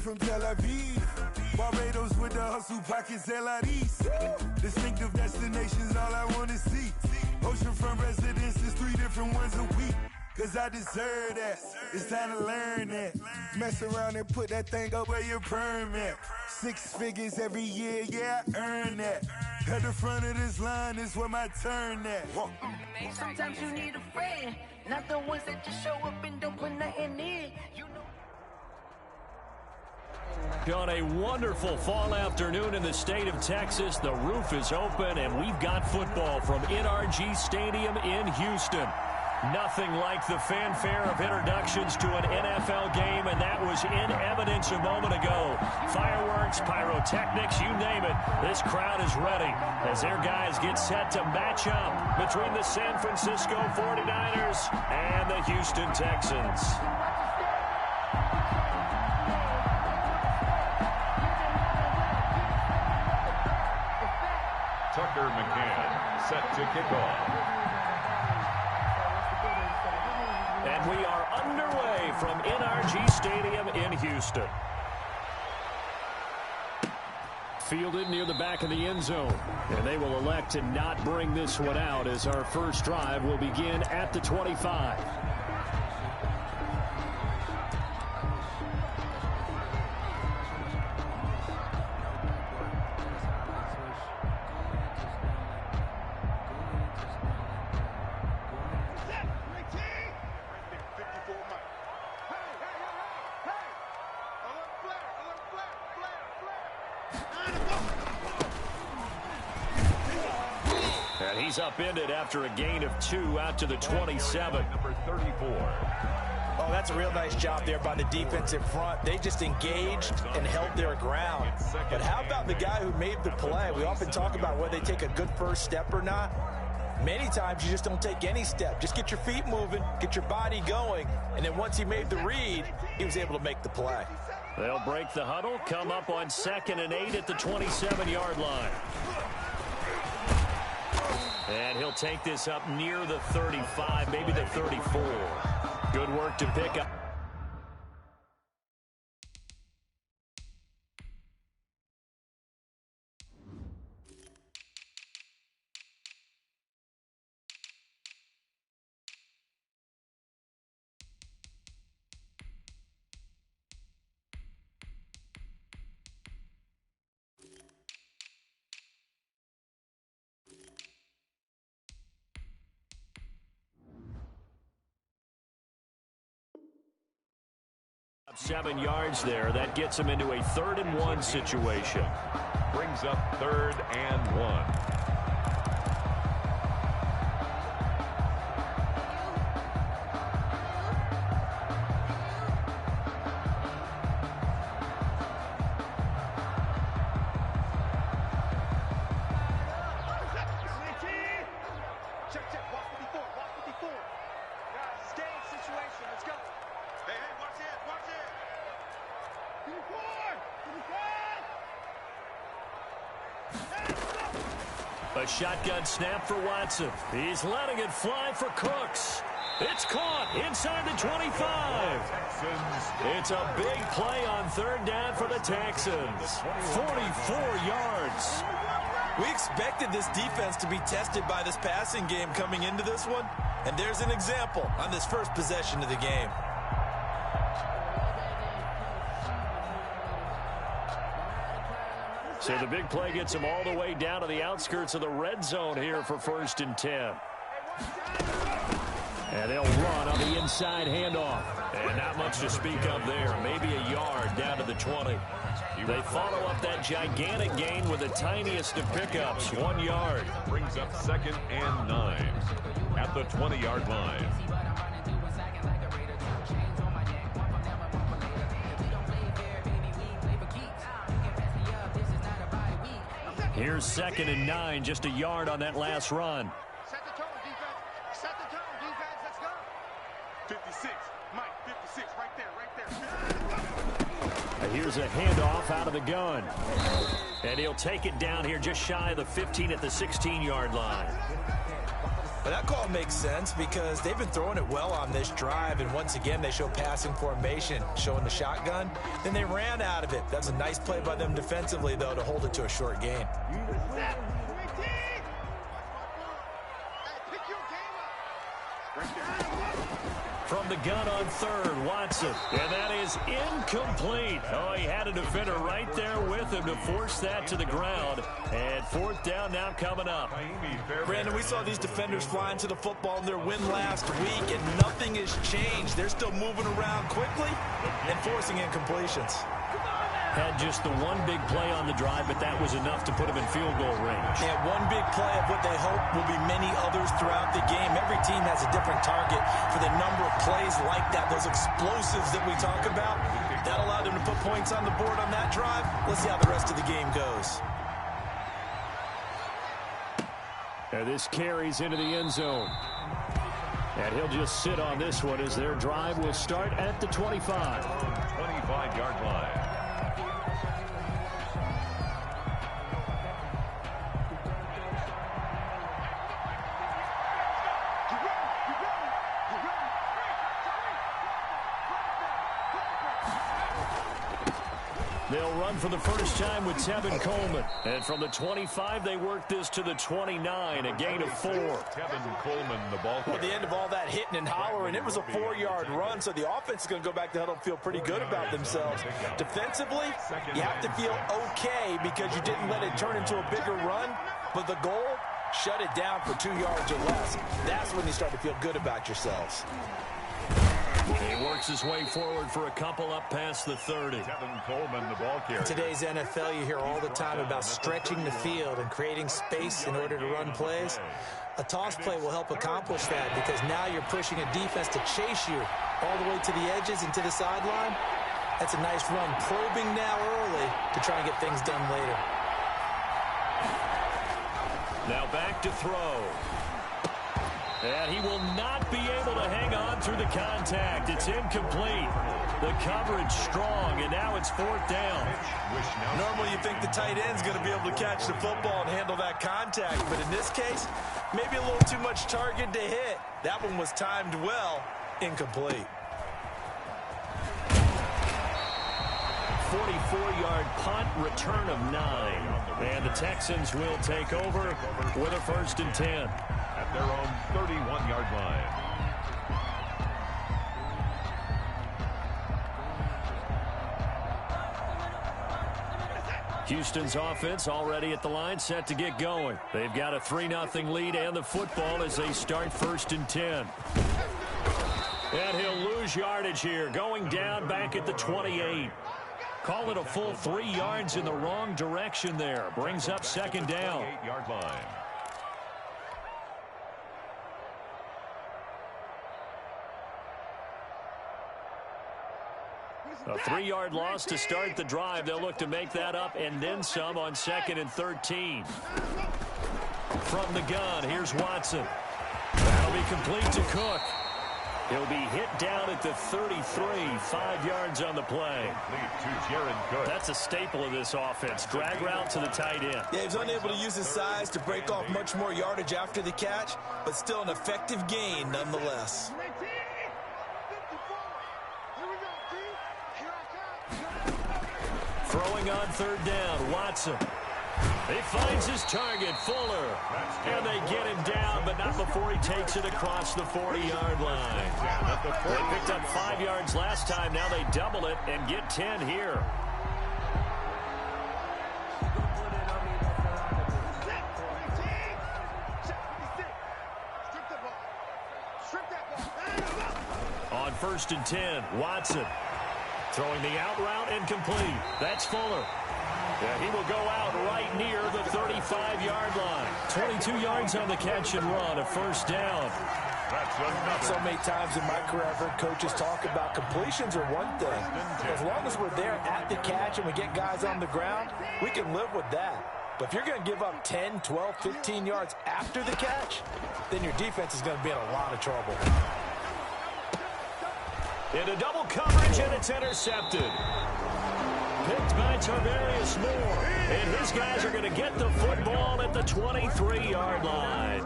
from Tel Aviv. Barbados with the hustle pockets, LIDs. Distinctive destinations, all I wanna see. Oceanfront residences, 3 different ones a week. Cause I deserve that, it's time to learn that. Mess around and put that thing up where your perm at. 6 figures every year, yeah, I earn that. At the front of this line is where my turn at. Sometimes you need a friend, not the ones that just show up and don't put nothing in. You know. On a wonderful fall afternoon in the state of Texas, the roof is open and we've got football from NRG Stadium in Houston. Nothing like the fanfare of introductions to an NFL game, and that was in evidence a moment ago. Fireworks, pyrotechnics, you name it. This crowd is ready as their guys get set to match up between the San Francisco 49ers and the Houston Texans. Tucker McCann set to kick off. And we are underway from NRG Stadium in Houston. Fielded near the back of the end zone. And they will elect to not bring this one out as our first drive will begin at the 25. He's upended after a gain of 2 out to the 27. Number 34. Oh, that's a real nice job there by the defensive front. They just engaged and held their ground. But how about the guy who made the play? We often talk about whether they take a good first step or not. Many times you just don't take any step. Just get your feet moving, get your body going, and then once he made the read, he was able to make the play. They'll break the huddle, come up on 2nd and 8 at the 27-yard line. And he'll take this up near the 35, maybe the 34. Good work to pick up. Up 7 yards there. That gets him into a 3rd and 1 situation. Brings up 3rd and 1. A shotgun snap for Watson. He's letting it fly for Cooks. It's caught inside the 25. It's a big play on 3rd down for the Texans. 44 yards. We expected this defense to be tested by this passing game coming into this one, and there's an example on this first possession of the game. So the big play gets him all the way down to the outskirts of the red zone here for 1st and 10. And they'll run on the inside handoff. And not much to speak of there. Maybe a yard down to the 20. They follow up that gigantic gain with the tiniest of pickups, 1 yard. Brings up 2nd and 9 at the 20-yard line. Here's 2nd and 9, just a yard on that last run. Set the tone, defense. Set the tone, defense. Let's go. 56, Mike, 56, right there. And here's a handoff out of the gun. And he'll take it down here just shy of the 15 at the 16-yard line. But that call makes sense because they've been throwing it well on this drive, and once again they show passing formation, showing the shotgun. Then they ran out of it. That's a nice play by them defensively, though, to hold it to a short gain. From the gun on third, Watson. And that is incomplete. Oh, he had a defender right there with him to force that to the ground. And fourth down now coming up. Brandon, we saw these defenders flying to the football in their win last week, and nothing has changed. They're still moving around quickly and forcing incompletions. Had just the one big play on the drive, but that was enough to put him in field goal range. And one big play of what they hope will be many others throughout the game. Every team has a different target for the number of plays like that, those explosives that we talk about. That allowed them to put points on the board on that drive. Let's see how the rest of the game goes. And this carries into the end zone. And he'll just sit on this one as their drive will start at the 25. 25-yard line. They'll run for the first time with Tevin Coleman. And from the 25, they work this to the 29, a gain of 4. Tevin Coleman, the ball. At the end of all that hitting and hollering, it was a 4-yard run, so the offense is going to go back to huddle and feel pretty good about themselves. Defensively, you have to feel okay because you didn't let it turn into a bigger run, but the goal, shut it down for 2 yards or less. That's when you start to feel good about yourselves. He works his way forward for a couple up past the 30. Tevin Coleman, the ball carrier. In today's NFL, you hear all the time about stretching the field and creating space in order to run plays. A toss play will help accomplish that because now you're pushing a defense to chase you all the way to the edges and to the sideline. That's a nice run, probing now early to try and get things done later. Now back to throw. And he will not be able to hang on through the contact. It's incomplete. The coverage strong, and now it's fourth down. Normally you think the tight end's going to be able to catch the football and handle that contact, but in this case, maybe a little too much target to hit. That one was timed well, incomplete. 44-yard punt, return of 9. And the Texans will take over with a 1st and 10. At their own 31-yard line. Houston's offense already at the line, set to get going. They've got a 3-0 lead and the football as they start 1st and 10. And he'll lose yardage here, going down back at the 28. Call it a full 3 yards in the wrong direction there. Brings up 2nd down. 28-yard line. A 3-yard loss to start the drive. They'll look to make that up and then some on 2nd and 13. From the gun, here's Watson. That'll be complete to Cook. He'll be hit down at the 33, 5 yards on the play. That's a staple of this offense. Drag route to the tight end. Yeah, he's unable to use his size to break off much more yardage after the catch, but still an effective gain nonetheless. Throwing on 3rd down, Watson. He finds his target, Fuller. And they get him down, but not before he takes it across the 40-yard line. They picked up 5 yards last time. Now they double it and get 10 here. On 1st and 10, Watson. Throwing the out route incomplete. That's Fuller. Yeah, he will go out right near the 35-yard line. 22 yards on the catch and run, a 1st down. So many times in my career, I've heard coaches talk about completions are one thing. As long as we're there at the catch and we get guys on the ground, we can live with that. But if you're going to give up 10, 12, 15 yards after the catch, then your defense is going to be in a lot of trouble. Into double coverage, and it's intercepted. picked by Tarvarius Moore. And his guys are going to get the football at the 23-yard line.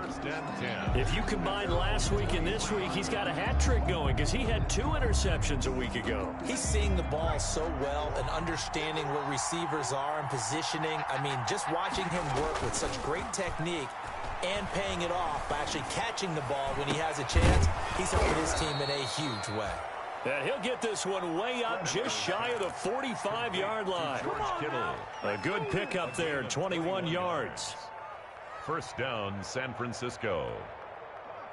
If you combine last week and this week, he's got a hat trick going because he had 2 interceptions a week ago. He's seeing the ball so well and understanding where receivers are and positioning. I mean, just watching him work with such great technique and paying it off by actually catching the ball when he has a chance, he's helping his team in a huge way. And he'll get this one way up just shy of the 45-yard line. A good pickup there, 21 yards. First down, San Francisco.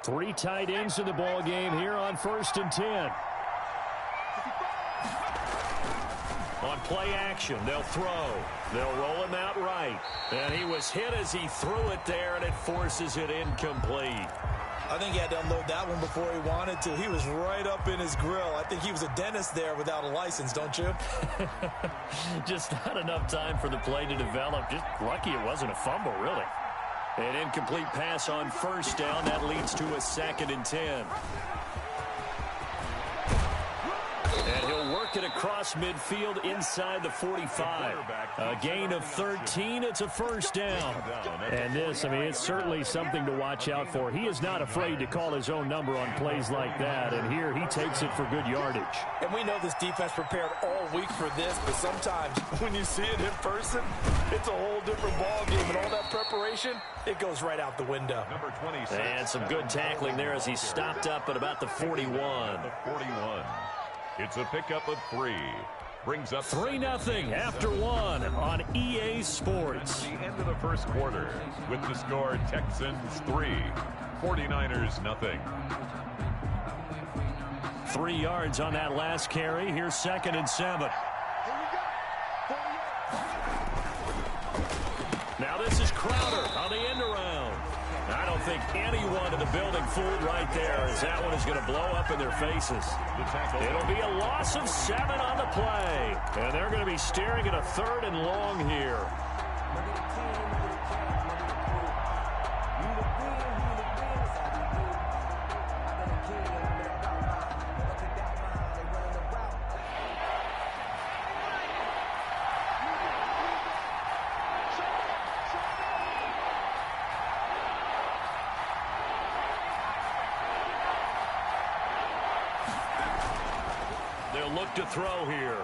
3 tight ends in the ball game here on 1st and 10. On play action, they'll throw. They'll roll him out right. And he was hit as he threw it there, and it forces it incomplete. I think he had to unload that one before he wanted to. He was right up in his grill. I think he was a dentist there without a license, don't you? Just not enough time for the play to develop. Just lucky it wasn't a fumble, really. An incomplete pass on 1st down. That leads to a 2nd and 10. And he'll work it across midfield inside the 45. A gain of 13. It's a 1st down. And this, I mean, it's certainly something to watch out for. He is not afraid to call his own number on plays like that. And here he takes it for good yardage. And we know this defense prepared all week for this, but sometimes when you see it in person, it's a whole different ball game. And all that preparation, it goes right out the window. Number 26. And some good tackling there as he stopped up at about the 41. The 41. It's a pickup of 3. Brings up 3-0 after 1 on EA Sports. At the end of the first quarter with the score Texans 3, 49ers nothing. 3 yards on that last carry. Here's 2nd and 7. Now this is Crowder on the end around. I don't think anyone in the building fooled right there, as that one is going to blow up in their faces. It'll be a loss of 7 on the play. And they're going to be staring at a 3rd and long here. Look to throw here.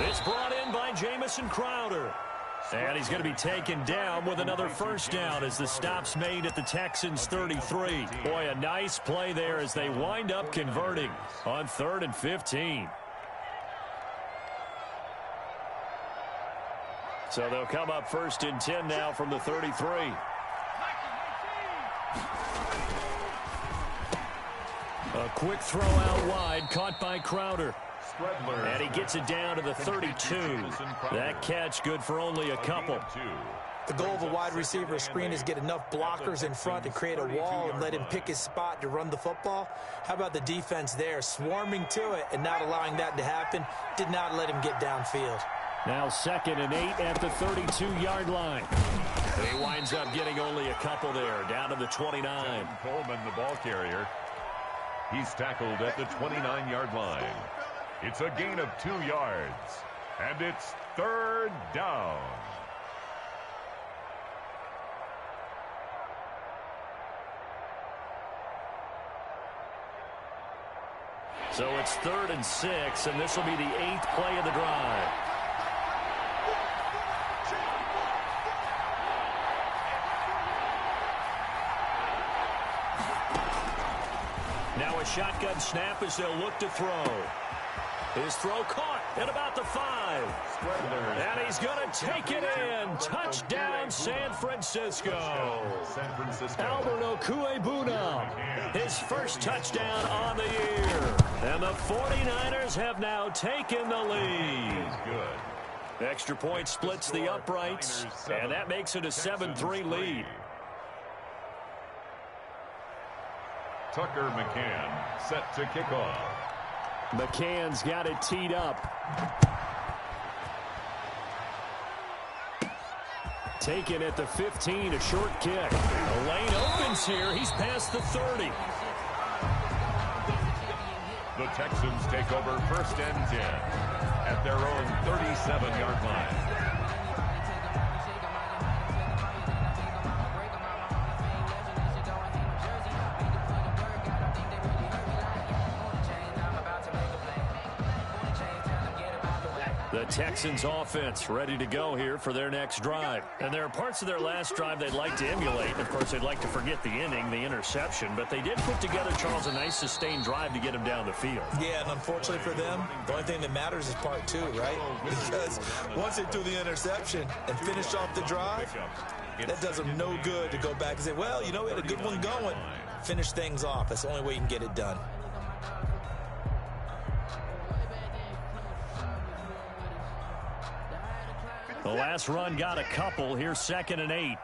It's brought in by Jamison Crowder. And he's going to be taken down with another 1st down as the stop's made at the Texans 33. Boy, a nice play there as they wind up converting on 3rd and 15. So they'll come up 1st and 10 now from the 33. A quick throw out wide, caught by Crowder. And he gets it down to the 32. That catch good for only a couple. The goal of a wide receiver screen is get enough blockers in front to create a wall and let him pick his spot to run the football. How about the defense there, swarming to it and not allowing that to happen? Did not let him get downfield. Now 2nd and 8 at the 32-yard line. And he winds up getting only a couple there, down to the 29. Coleman, the ball carrier. He's tackled at the 29-yard line. It's a gain of 2 yards, and it's 3rd down. So it's 3rd and 6, and this will be the 8th play of the drive. Now a shotgun snap as they'll look to throw. His throw caught at about the 5. And he's going to take it in. Touchdown, San Francisco. Albert Okwuegbunam, his first touchdown on the year. And the 49ers have now taken the lead. Extra point splits the uprights, and that makes it a 7-3 lead. Tucker McCann set to kick off. McCann's got it teed up. Taken at the 15, a short kick. The lane opens here. He's past the 30. The Texans take over 1st and 10 at their own 7-yard line. The Texans offense ready to go here for their next drive. And there are parts of their last drive they'd like to emulate. Of course, they'd like to forget the inning, the interception. But they did put together, Charles, a nice sustained drive to get him down the field. Yeah, and unfortunately for them, the only thing that matters is part two, right? Because once they do the interception and finish off the drive, that does them no good to go back and say, well, you know, we had a good one going. Finish things off. That's the only way you can get it done. The last run got a couple. Here's 2nd and 8.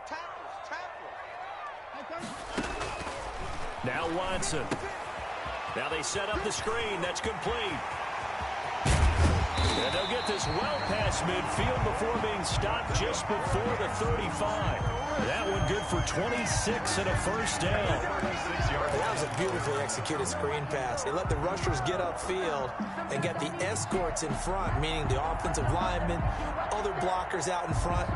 Now Watson. Now they set up the screen. That's complete. And they'll get this well past midfield before being stopped just before the 35. That one good for 26 and a first down. That was a beautifully executed screen pass. They let the rushers get upfield and get the escorts in front, meaning the offensive linemen, other blockers out in front,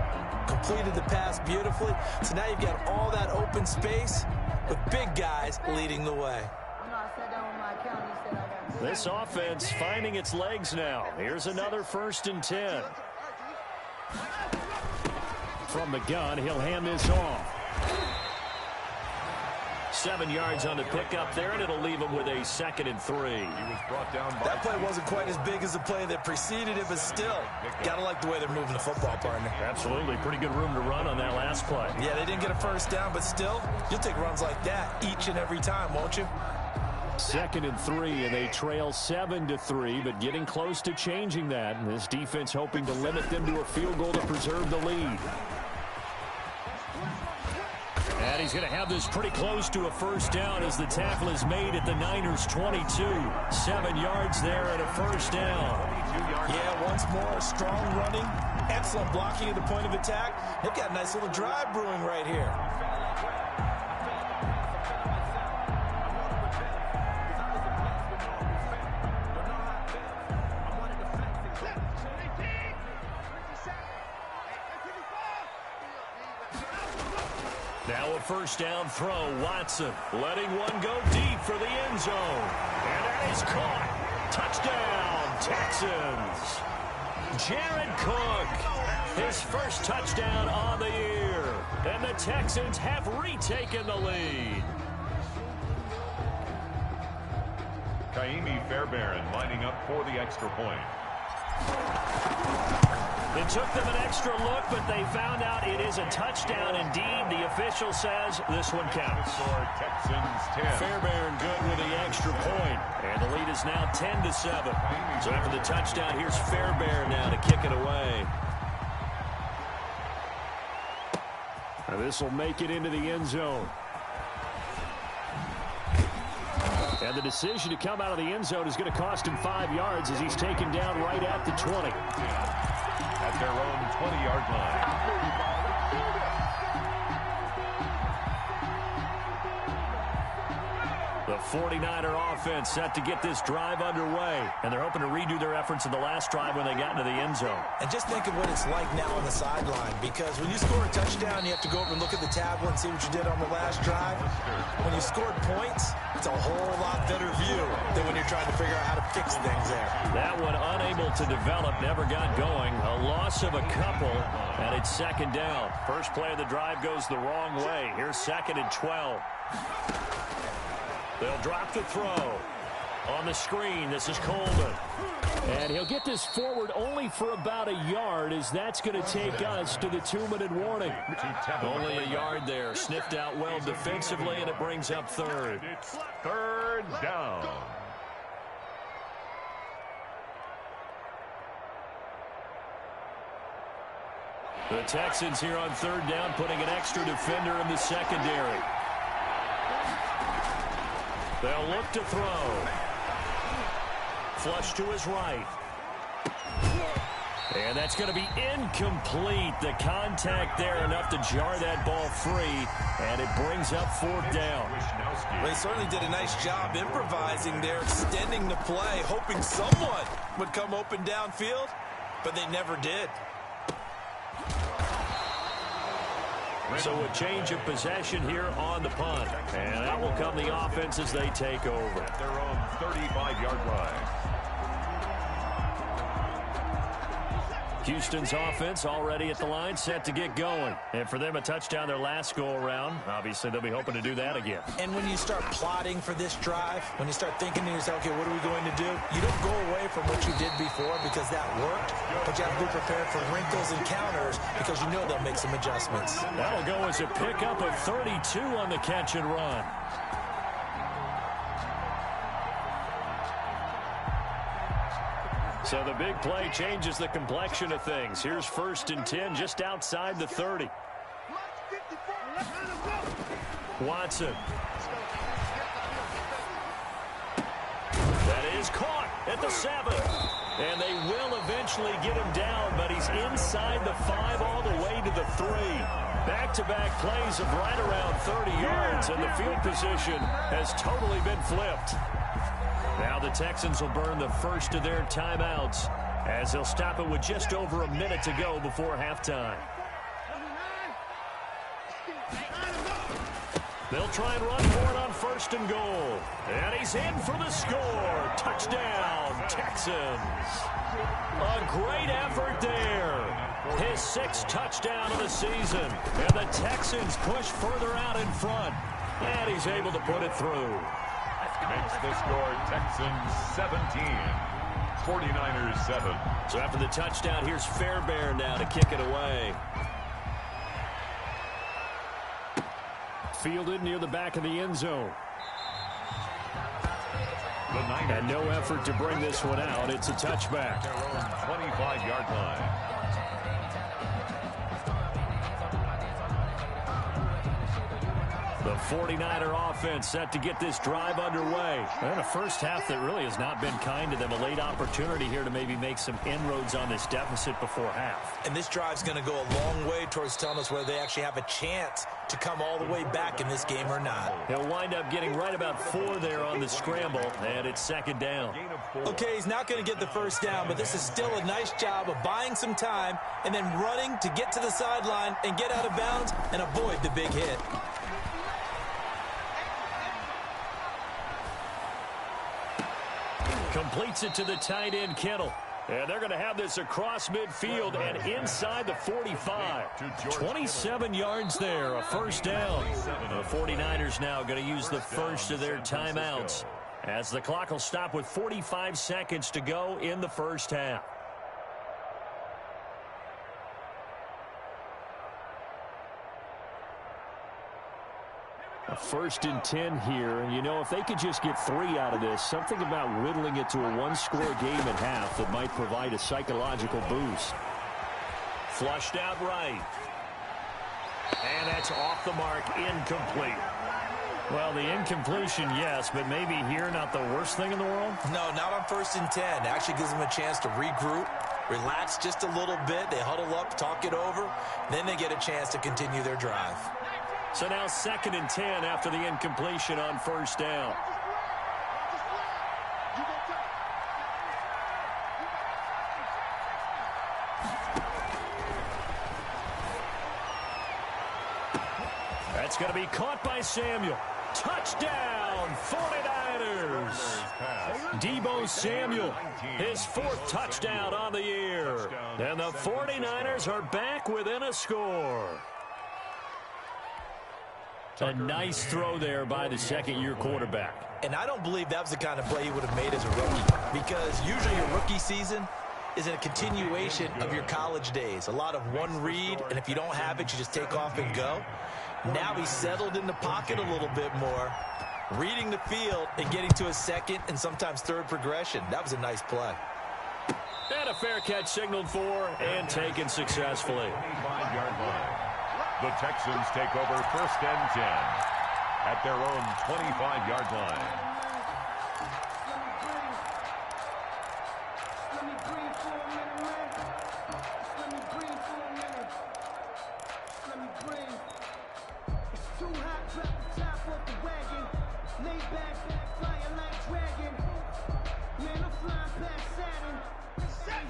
completed the pass beautifully. So now you've got all that open space with big guys leading the way. This offense finding its legs now. Here's another 1st and 10. From the gun, he'll hand this off. 7 yards on the pickup there, and it'll leave him with a 2nd and 3. He was brought down by that play wasn't quite as big as the play that preceded it, but still, gotta like the way they're moving the football, partner. Absolutely. Pretty good room to run on that last play. Yeah, they didn't get a first down, but still, you'll take runs like that each and every time, won't you? 2nd and 3, and they trail 7-3, but getting close to changing that. And this defense hoping to limit them to a field goal to preserve the lead. And he's going to have this pretty close to a first down as the tackle is made at the Niners' 22. 7 yards there and a first down. Yeah, once more, strong running, excellent blocking at the point of attack. They've got a nice little drive brewing right here. Now a first down throw. Watson letting one go deep for the end zone. And that is caught. Touchdown, Texans. Jared Cook, his first touchdown on the year. And the Texans have retaken the lead. Kaimi Fairbairn lining up for the extra point. It took them an extra look, but they found out it is a touchdown indeed. The official says this one counts. Texans 10. Fairbairn good with the extra point. And the lead is now 10-7. So after the touchdown, here's Fairbairn now to kick it away. And this will make it into the end zone. And the decision to come out of the end zone is going to cost him 5 yards as he's taken down right at the 20. At their own 20-yard line. The 49er offense set to get this drive underway. And they're hoping to redo their efforts in the last drive when they got into the end zone. And just think of what it's like now on the sideline. Because when you score a touchdown, you have to go over and look at the tablet and see what you did on the last drive. When you scored points, it's a whole lot better view than when you're trying to figure out how to fix things there. That one unable to develop, never got going. A loss of a couple, and it's 2nd down. First play of the drive goes the wrong way. Here's 2nd and 12. They'll drop the throw. On the screen, this is Coleman. And he'll get this forward only for about a yard, as that's going to take us to the 2-minute warning. Only a yard there. Sniffed out well defensively, and it brings up 3rd. It's 3rd down. The Texans here on 3rd down, putting an extra defender in the secondary. They'll look to throw. Flush to his right. And that's going to be incomplete. The contact there enough to jar that ball free, and it brings up 4th down. Well, they certainly did a nice job improvising there, extending the play, hoping someone would come open downfield. but they never did. So a change of possession here on the punt. And that will come the offense as they take over. At their own 35-yard line. Houston's offense already at the line, set to get going. And for them, a touchdown their last go-around. Obviously, they'll be hoping to do that again. And when you start plotting for this drive, when you start thinking to yourself, okay, what are we going to do? You don't go away from what you did before because that worked, but you have to be prepared for wrinkles and counters because you know they'll make some adjustments. That'll go as a pickup of 32 on the catch and run. So the big play changes the complexion of things. Here's 1st and 10 just outside the 30. Watson. That is caught at the 7. And they will eventually get him down, but he's inside the 5 all the way to the 3. Back-to-back plays of right around 30 yards, and the field position has totally been flipped. Now the Texans will burn the first of their timeouts as they'll stop it with just over a minute to go before halftime. They'll try and run for it on 1st and goal. And he's in for the score. Touchdown, Texans. A great effort there. His 6th touchdown of the season. And the Texans push further out in front. And he's able to put it through. Makes the score Texans 17, 49ers 7. So after the touchdown, here's Fairbairn now to kick it away. Fielded near the back of the end zone. And no effort to bring this one out. It's a touchback. Their own 25-yard line. The 49er offense set to get this drive underway. And a first half that really has not been kind to them. A late opportunity here to maybe make some inroads on this deficit before half. And this drive's going to go a long way towards telling us whether they actually have a chance to come all the way back in this game or not. He'll wind up getting right about 4 there on the scramble, and it's 2nd down. Okay, he's not going to get the first down, but this is still a nice job of buying some time and then running to get to the sideline and get out of bounds and avoid the big hit. Completes it to the tight end, Kittle. And they're going to have this across midfield and inside the 45. 27 yards there, a first down. The 49ers now going to use the first of their timeouts as the clock will stop with 45 seconds to go in the first half. A 1st and 10 here, and you know, if they could just get 3 out of this, something about whittling it to a 1-score game at half that might provide a psychological boost. Flushed out right. And that's off the mark, incomplete. Well, the incompletion, yes, but maybe here not the worst thing in the world? No, not on 1st and 10. It actually gives them a chance to regroup, relax just a little bit. They huddle up, talk it over, then they get a chance to continue their drive. So now 2nd and 10 after the incompletion on 1st down. That's going to be caught by Samuel. Touchdown, 49ers. Deebo Samuel, his 4th touchdown on the year. And the 49ers are back within a score. A nice throw there by the 2nd-year quarterback. And I don't believe that was the kind of play he would have made as a rookie, because usually your rookie season is a continuation of your college days. A lot of one read, and if you don't have it, you just take off and go. Now he's settled in the pocket a little bit more, reading the field and getting to a 2nd and sometimes 3rd progression. That was a nice play. And a fair catch signaled for and taken successfully. 25-yard line. The Texans take over 1st and 10 at their own 25-yard line.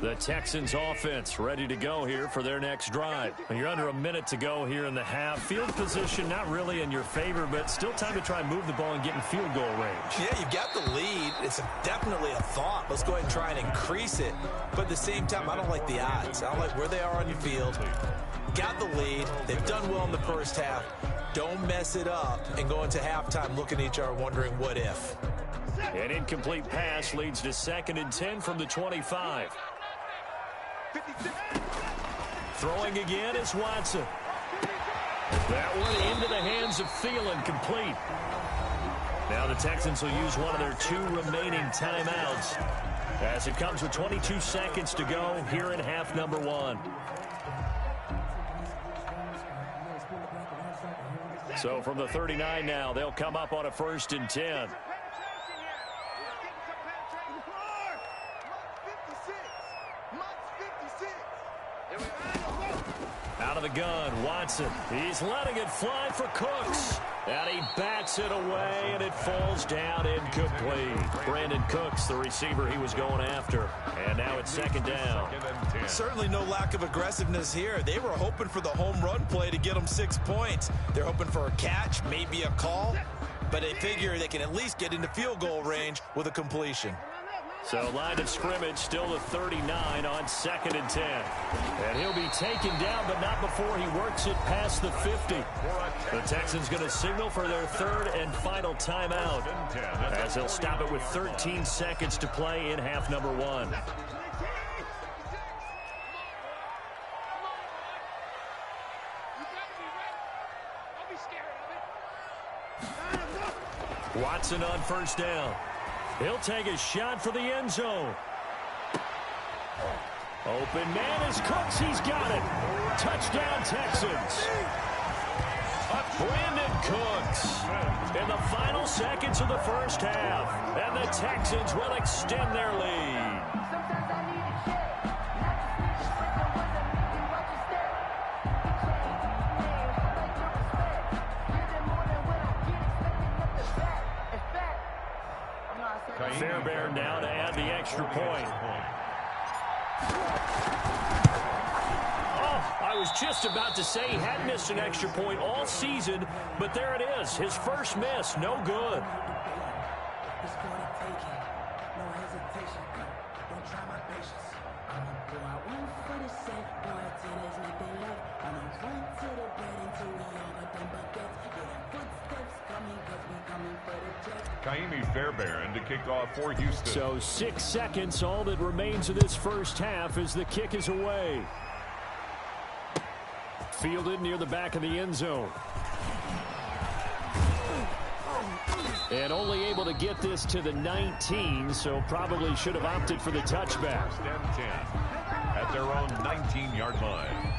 The Texans offense ready to go here for their next drive. You're under a minute to go here in the half. Field position not really in your favor, but still time to try and move the ball and get in field goal range. Yeah, you've got the lead. It's definitely a thought. Let's go ahead and try and increase it. But at the same time, I don't like the odds. I don't like where they are on your field. Got the lead. They've done well in the first half. Don't mess it up and go into halftime looking at each other wondering what if. An incomplete pass leads to 2nd and 10 from the 25. Throwing again is Watson. That one into the hands of Thielen, complete. Now the Texans will use one of their 2 remaining timeouts as it comes with 22 seconds to go here in half number 1. So from the 39 now, they'll come up on a 1st and 10. Out of the gun, Watson. He's letting it fly for Cooks. And he bats it away, and it falls down incomplete. Brandon Cooks, the receiver he was going after. And now it's 2nd down. Certainly no lack of aggressiveness here. They were hoping for the home run play to get them 6 points. They're hoping for a catch, maybe a call. But they figure they can at least get into field goal range with a completion. So line of scrimmage still the 39 on 2nd and 10. And he'll be taken down, but not before he works it past the 50. The Texans going to signal for their 3rd and final timeout as they'll stop it with 13 seconds to play in half number 1. Watson on 1st down. He'll take a shot for the end zone. Open man is Cooks. He's got it. Touchdown, Texans. Brandon Cooks in the final seconds of the first half. And the Texans will extend their lead. Fairbairn now to add the extra point. Oh, I was just about to say he hadn't missed an extra point all season, but there it is. His first miss, no good. Fairbairn to kick off for Houston. So 6 seconds, all that remains of this first half as the kick is away. Fielded near the back of the end zone. And only able to get this to the 19, so probably should have opted for the touchback. 1st and 10 at their own 19-yard line.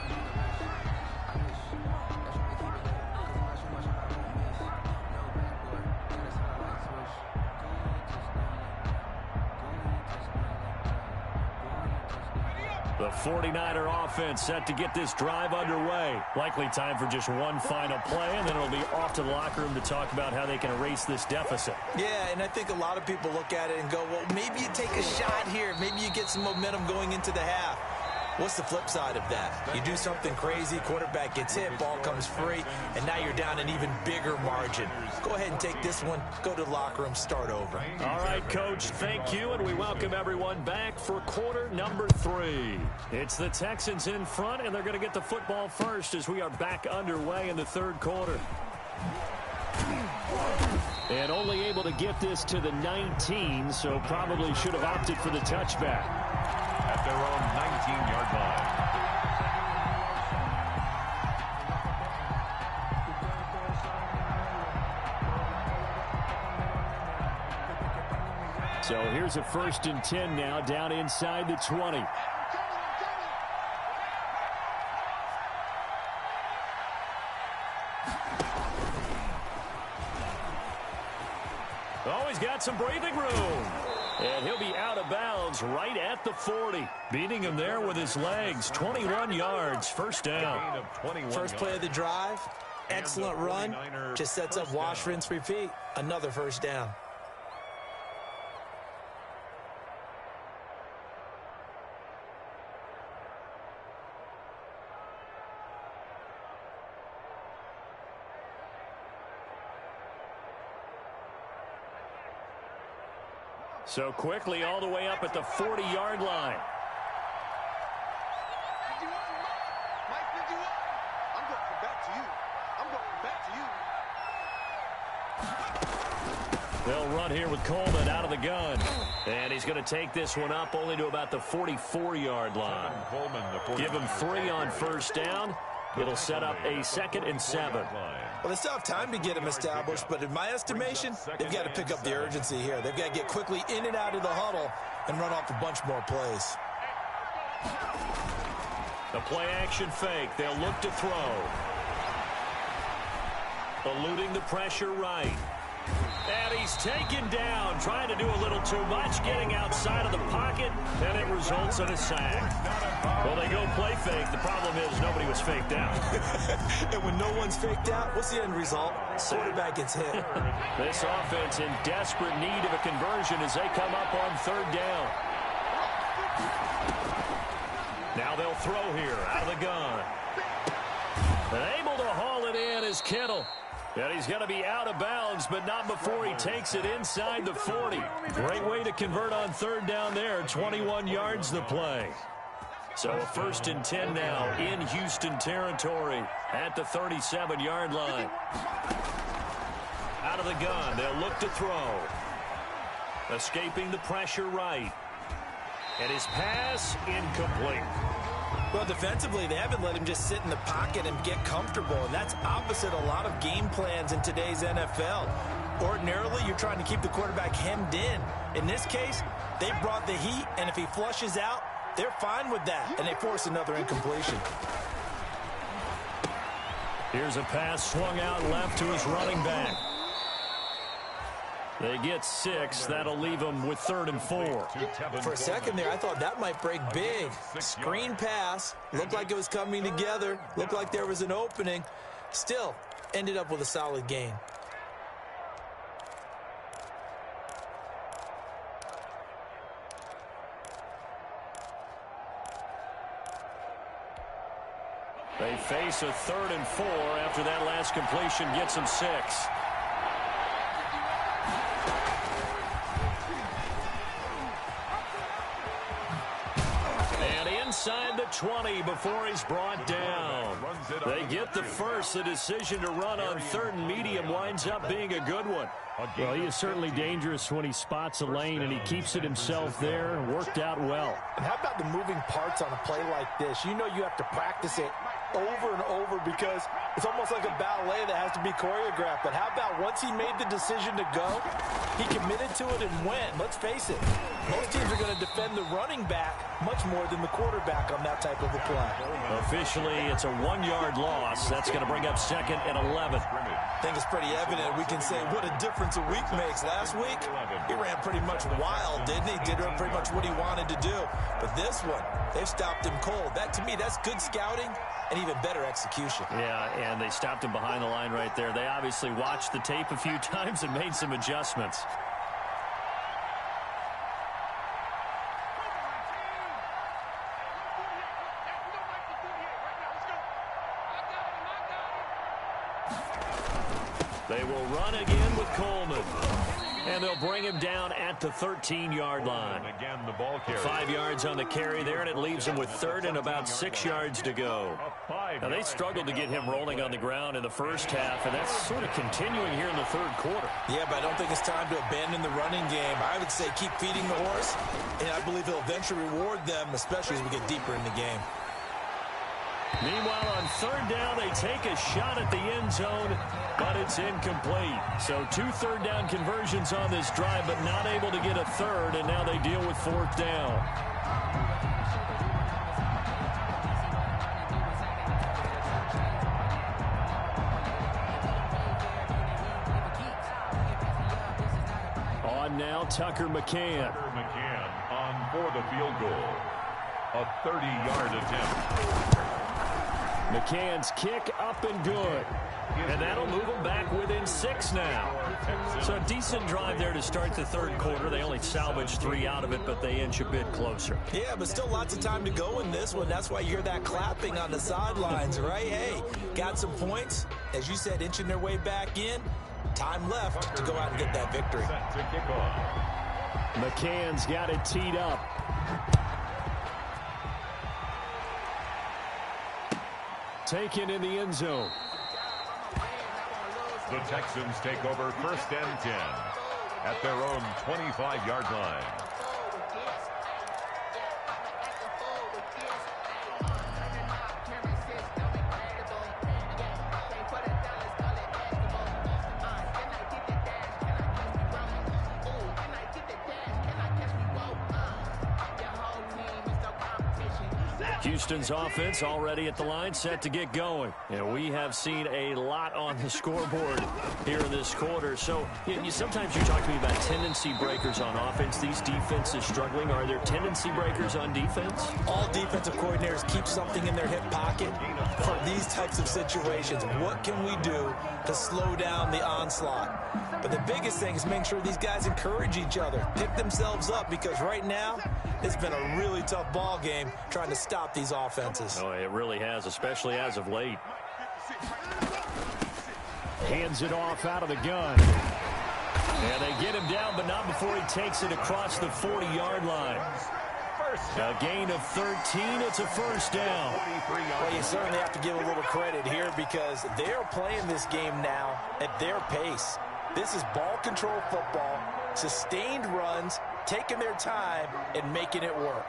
The 49er offense set to get this drive underway. Likely time for just one final play, and then it'll be off to the locker room to talk about how they can erase this deficit. Yeah, and I think a lot of people look at it and go, well, maybe you take a shot here. Maybe you get some momentum going into the half. What's the flip side of that? You do something crazy, quarterback gets hit, ball comes free, and now you're down an even bigger margin. Go ahead and take this one, go to the locker room, start over. All right, Coach, thank you, and we welcome everyone back for quarter number 3. It's the Texans in front, and they're going to get the football first as we are back underway in the 3rd quarter. And only able to get this to the 19, so probably should have opted for the touchback. At their own 19-yard line. So here's a 1st and 10 now, down inside the 20. Oh, he's got some breathing room. And he'll be out of bounds right at the 40. Beating him there with his legs. 21 yards, 1st down. First play of the drive, excellent run. Just sets up wash, rinse, repeat. Another 1st down. So quickly all the way up at the 40-yard line. I'm going back to you. I'm going back to you. They'll run here with Coleman out of the gun. And he's going to take this one up only to about the 44-yard line. Give him 3 on first down. It'll set up a 2nd and 7. Well, they still have time to get him established, but in my estimation, they've got to pick up the urgency here. They've got to get quickly in and out of the huddle and run off a bunch more plays. The play-action fake. They'll look to throw. Eluding the pressure right. And he's taken down, trying to do a little too much, getting outside of the pocket, and it results in a sack. Well, they go play fake. The problem is nobody was faked out. And when no one's faked out, what's the end result? Quarterback gets hit. This offense in desperate need of a conversion as they come up on 3rd down. Now they'll throw here out of the gun. And able to haul it in is Kittle. And he's going to be out of bounds, but not before he takes it inside the 40. Great way to convert on 3rd down there. 21 yards the play. So a 1st and 10 now in Houston territory at the 37-yard line. Out of the gun, they'll look to throw. Escaping the pressure right. And his pass incomplete. Well, defensively, they haven't let him just sit in the pocket and get comfortable, and that's opposite a lot of game plans in today's NFL. Ordinarily, you're trying to keep the quarterback hemmed in. In this case, they brought the heat, and if he flushes out, they're fine with that, and they force another incompletion. Here's a pass swung out left to his running back. They get 6. That'll leave them with 3rd and 4. For a second there, I thought that might break big. Screen pass. Looked like it was coming together. Looked like there was an opening. Still, ended up with a solid gain. They face a 3rd and 4 after that last completion gets them 6. Inside the 20 before he's brought down. They get the first. The decision to run on 3rd and medium winds up being a good one. Well, he is certainly dangerous when he spots a lane, and he keeps it himself there and worked out well. And how about the moving parts on a play like this? You know you have to practice it over and over because it's almost like a ballet that has to be choreographed. But how about once he made the decision to go, he committed to it and went. Let's face it, most teams are going to defend the running back much more than the quarterback on that type of a play. Officially, it's a 1-yard loss. That's going to bring up 2nd and 11. I think it's pretty evident. We can say what a difference a week makes. Last week, he ran pretty much wild, didn't he? Did pretty much what he wanted to do. But this one, they've stopped him cold. That, to me, that's good scouting and even better execution. Yeah, and they stopped him behind the line right there. They obviously watched the tape a few times and made some adjustments. They will run again with Coleman. And they'll bring him down at the 13-yard line. Again, the ball carrier. 5 yards on the carry there, and it leaves him with 3rd and about 6 yards to go. Now, they struggled to get him rolling on the ground in the first half, and that's sort of continuing here in the 3rd quarter. Yeah, but I don't think it's time to abandon the running game. I would say keep feeding the horse, and I believe he'll eventually reward them, especially as we get deeper in the game. Meanwhile, on 3rd down, they take a shot at the end zone, but it's incomplete. So 2 3rd down conversions on this drive, but not able to get a 3rd, and now they deal with 4th down. On now, Tucker McCann. McCann on for the field goal. A 30-yard attempt. McCann's kick up and good. And that'll move them back within 6 now. So a decent drive there to start the 3rd quarter. They only salvaged 3 out of it, but they inch a bit closer. Yeah, but still lots of time to go in this one. That's why you hear that clapping on the sidelines, right? Hey, got some points. As you said, inching their way back in. Time left to go out and get that victory. Set to kick off. McCann's got it teed up. Taken in the end zone. The Texans take over 1st and 10 at their own 25-yard line. Houston's offense already at the line, set to get going. And we have seen a lot on the scoreboard here in this quarter. So sometimes you talk to me about tendency breakers on offense. These defenses struggling. Are there tendency breakers on defense? All defensive coordinators keep something in their hip pocket for these types of situations. What can we do to slow down the onslaught? But the biggest thing is making sure these guys encourage each other, pick themselves up, because right now it's been a really tough ball game trying to stop these offenses. Oh, it really has, especially as of late. Hands it off out of the gun. And they get him down, but not before he takes it across the 40-yard line. A gain of 13. It's a first down. Well, you certainly have to give a little credit here because they're playing this game now at their pace. This is ball control football, sustained runs, taking their time and making it work.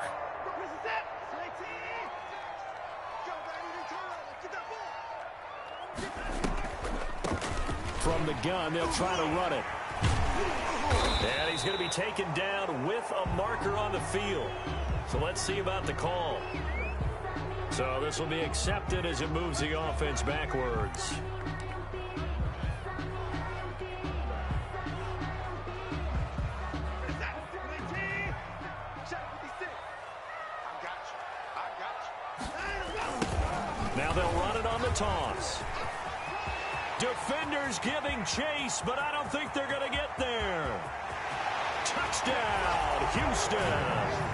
From the gun, they'll try to run it. And he's going to be taken down with a marker on the field. So let's see about the call. So this will be accepted as it moves the offense backwards. Now they'll run it on the toss. Defenders giving chase, but I don't think they're going to get there. Touchdown, Houston.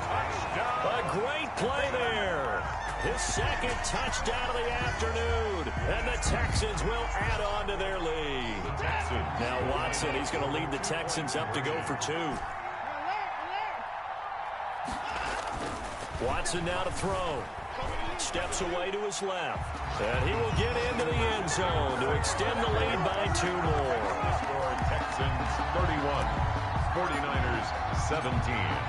Touchdown. A great play there. His second touchdown of the afternoon. And the Texans will add on to their lead. Now Watson, he's going to lead the Texans up to go for 2. Watson now to throw. Steps away to his left. And he will get into the end zone to extend the lead by 2 more. Score Texans 31, 49ers 17.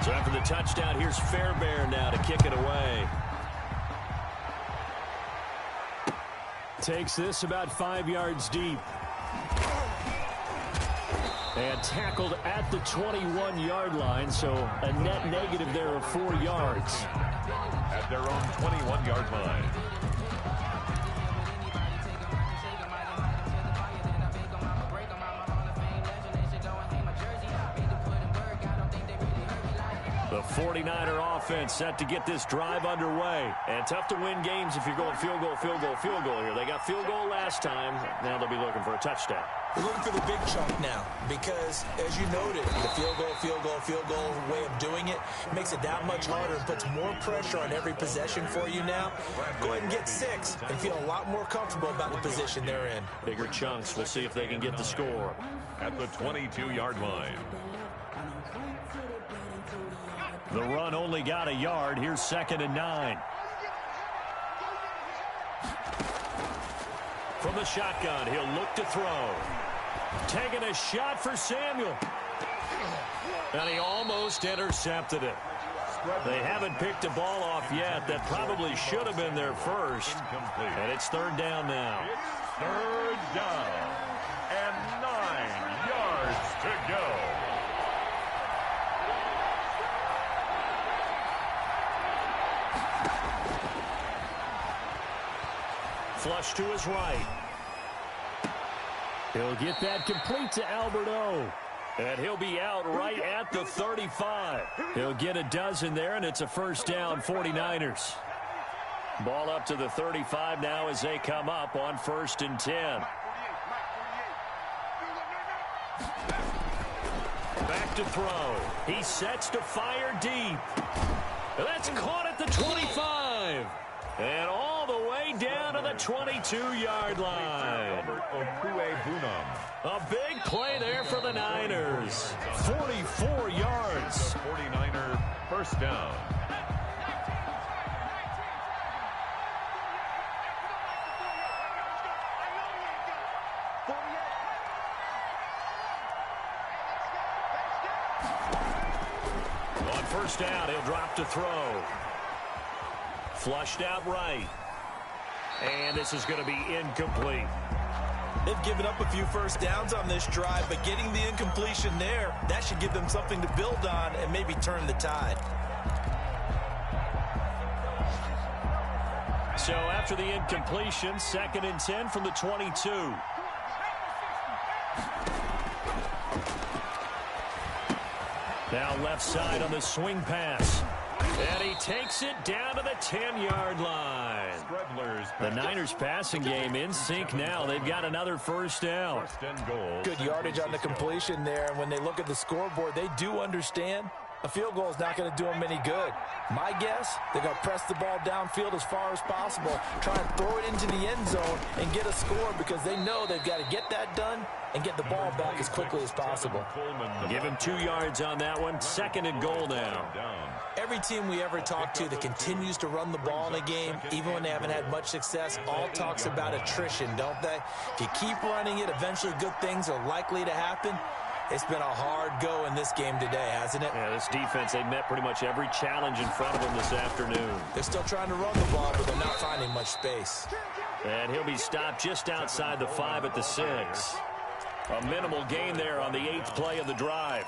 So after the touchdown, here's Fairbairn now to kick it away. Takes this about 5 yards deep. And tackled at the 21-yard line, so a net negative there of 4 yards. At their own 21-yard line. The 49er offense set to get this drive underway. And tough to win games if you're going field goal, field goal, field goal here. They got field goal last time. Now they'll be looking for a touchdown. We're looking for the big chunk now because, as you noted, the field goal way of doing it makes it that much harder and puts more pressure on every possession for you now. Go ahead and get 6 and feel a lot more comfortable about the position they're in. Bigger chunks. We'll see if they can get the score. At the 22-yard line. The run only got a yard. Here's 2nd and 9. From the shotgun, he'll look to throw. Taking a shot for Samuel. And he almost intercepted it. They haven't picked a ball off yet. That probably should have been their first. Incomplete. And it's 3rd down now. It's 3rd down. And 9 yards to go. Flush to his right. He'll get that complete to Alberto. And he'll be out right at the 35. He'll get a dozen there, and it's a first down, 49ers. Ball up to the 35 now as they come up on 1st and 10. Back to throw. He sets to fire deep. That's caught at the 25. And all the way down to the 22-yard line. A big play there for the Niners. 44 yards. 49er first down. On first down, he'll drop to throw. Flushed out right. And this is going to be incomplete. They've given up a few first downs on this drive, but getting the incompletion there, that should give them something to build on and maybe turn the tide. So after the incompletion, 2nd and 10 from the 22. Now left side on the swing pass. And he takes it down to the 10-yard line. The Niners passing game in sync now. They've got another first down. Good yardage on the completion there. And when they look at the scoreboard, they do understand a field goal is not going to do them any good. My guess, they're going to press the ball downfield as far as possible, try and throw it into the end zone and get a score because they know they've got to get that done and get the ball back as quickly as possible. Give him 2 yards on that one. 2nd and goal now. Every team we ever talk to that continues to run the ball in a game, even when they haven't had much success, all talks about attrition, don't they? If you keep running it, eventually good things are likely to happen. It's been a hard go in this game today, hasn't it? Yeah, this defense, they met pretty much every challenge in front of them this afternoon. They're still trying to run the ball, but they're not finding much space. And he'll be stopped just outside the 5 at the 6. A minimal gain there on the 8th play of the drive.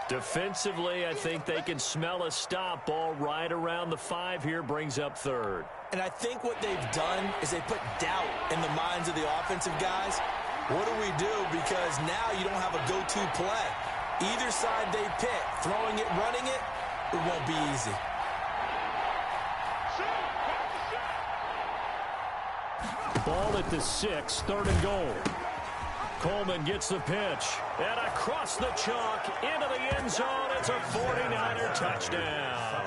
Defensively, I think they can smell a stop. Ball right around the 5 here, brings up 3rd. And I think what they've done is they put doubt in the minds of the offensive guys. What do we do? Because now you don't have a go-to play. Either side they pick, throwing it, running it, it won't be easy. Ball at the 6, 3rd and goal. Coleman gets the pitch. And across the chalk, into the end zone. It's a 49er touchdown.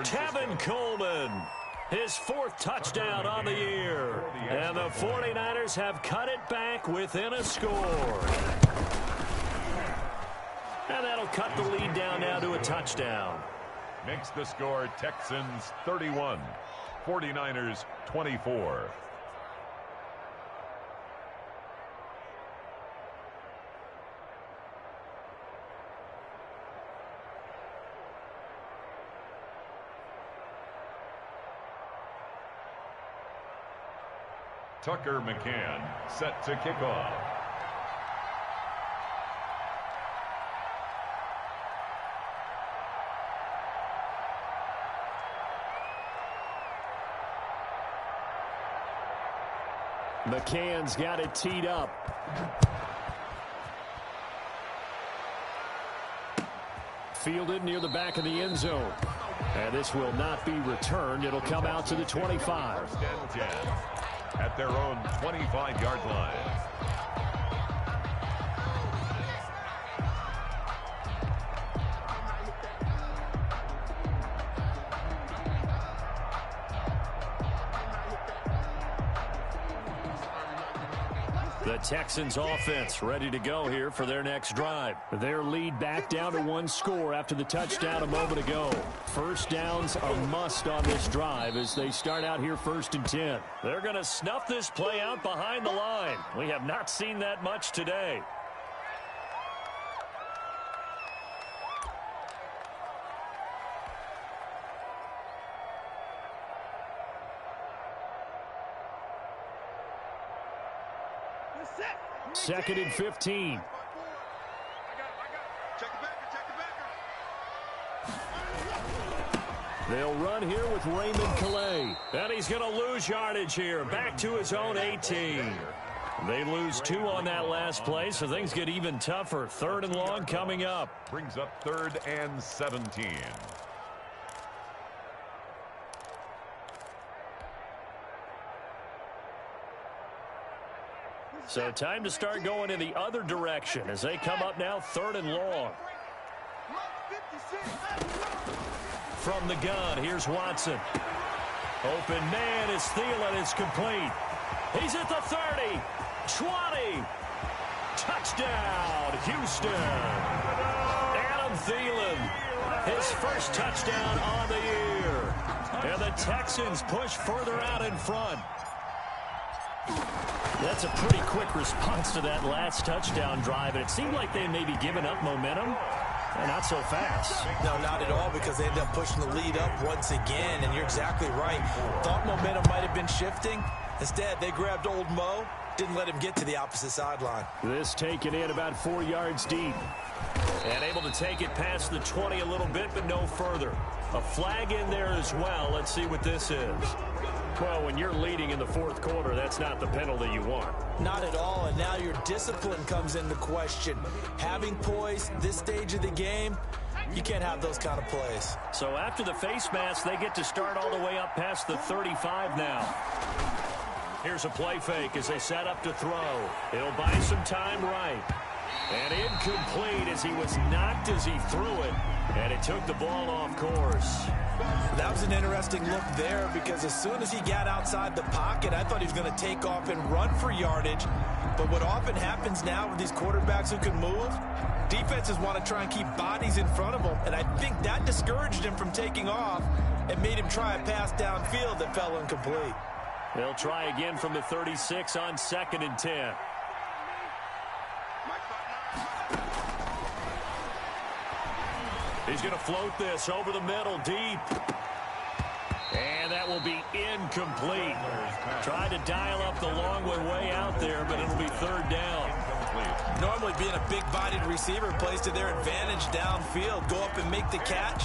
Tevin Coleman. His 4th touchdown on the year. And the 49ers have cut it back within a score. And that'll cut the lead down now to a touchdown. Makes the score Texans 31, 49ers 24. Tucker McCann set to kick off. McCann's got it teed up. Fielded near the back of the end zone. And this will not be returned. It'll come out to the 25. First and 10 at their own 25-yard line. The Texans offense ready to go here for their next drive. Their lead back down to 1 score after the touchdown a moment ago. First downs a must on this drive as they start out here 1st and 10. They're going to snuff this play out behind the line. We have not seen that much today. Second and 15. They'll run here with Raymond Calais. And he's going to lose yardage here. Back to his own 18. They lose 2 on that last play, so things get even tougher. 3rd and long coming up. Brings up 3rd and 17. So time to start going in the other direction as they come up now 3rd and long. From the gun, here's Watson. Open man is Thielen. It's complete. He's at the 30, 20. Touchdown, Houston. Adam Thielen, his first touchdown on the year. And the Texans push further out in front. That's a pretty quick response to that last touchdown drive. And it seemed like they may be giving up momentum. Not so fast. No, not at all, because they ended up pushing the lead up once again. And you're exactly right. Thought momentum might have been shifting. Instead, they grabbed old Mo. Didn't let him get to the opposite sideline. This taken in about 4 yards deep. And able to take it past the 20 a little bit, but no further. A flag in there as well. Let's see what this is. Well, when you're leading in the fourth quarter, that's not the penalty you want. Not at all, and now your discipline comes into question. Having poise this stage of the game, you can't have those kind of plays. So after the face mask, they get to start all the way up past the 35 now. Here's a play fake as they set up to throw. He'll buy some time right. And incomplete as he was knocked as he threw it. And it took the ball off course. That was an interesting look there, because as soon as he got outside the pocket, I thought he was going to take off and run for yardage. But what often happens now with these quarterbacks who can move, defenses want to try and keep bodies in front of them. And I think that discouraged him from taking off and made him try a pass downfield that fell incomplete. They'll try again from the 36 on 2nd and 10. He's going to float this over the middle deep. And that will be incomplete. Tried to dial up the long way out there, but it'll be 3rd down. Normally being a big-bodied receiver plays to their advantage downfield. Go up and make the catch,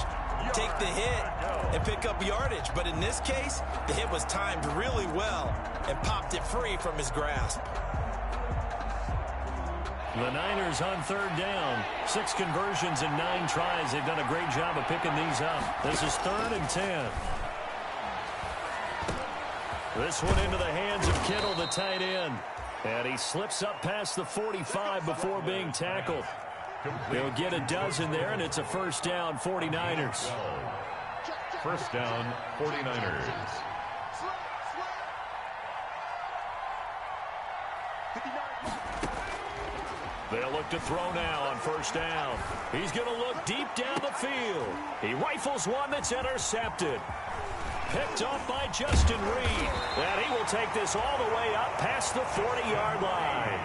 take the hit, and pick up yardage. But in this case, the hit was timed really well and popped it free from his grasp. The Niners on 3rd down. 6 conversions in 9 tries. They've done a great job of picking these up. This is 3rd and 10. This one into the hands of Kittle, the tight end. And he slips up past the 45 before being tackled. He'll get a dozen there, and it's a 1st down, 49ers. 1st down, 49ers. They'll look to throw now on 1st down. He's going to look deep down the field. He rifles one that's intercepted. Picked off by Justin Reed. And he will take this all the way up past the 40-yard line.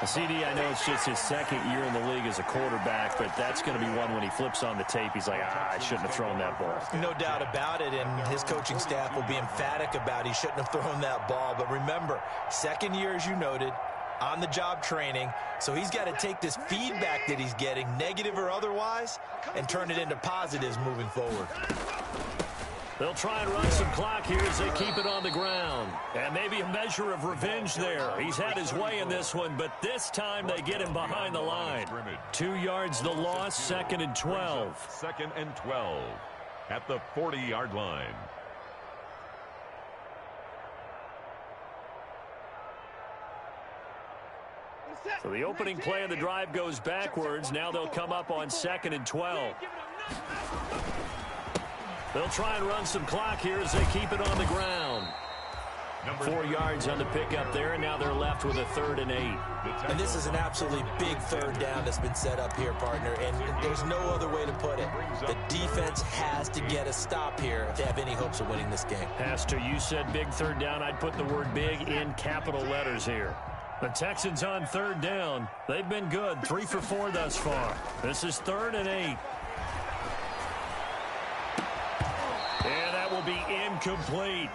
CD, I know it's just his 2nd year in the league as a quarterback, but that's going to be one when he flips on the tape. He's like, I shouldn't have thrown that ball. No doubt about it, and his coaching staff will be emphatic about he shouldn't have thrown that ball. But remember, 2nd year, as you noted, on-the-job training, so he's got to take this feedback that he's getting, negative or otherwise, and turn it into positives moving forward. They'll try and run some clock here as they keep it on the ground. And maybe a measure of revenge there. He's had his way in this one, but this time they get him behind the line. 2 yards the loss, 2nd and 12. 2nd and 12 at the 40-yard line. So the opening play of the drive goes backwards. Now they'll come up on 2nd and 12. They'll try and run some clock here as they keep it on the ground. 4 yards on the pickup there, and now they're left with a 3rd and 8. And this is an absolutely big 3rd down that's been set up here, partner, and there's no other way to put it. The defense has to get a stop here if they have any hopes of winning this game. Pastor, you said big 3rd down. I'd put the word big in capital letters here. The Texans on 3rd down. They've been good, 3 for 4 thus far. This is 3rd and 8. And that will be incomplete.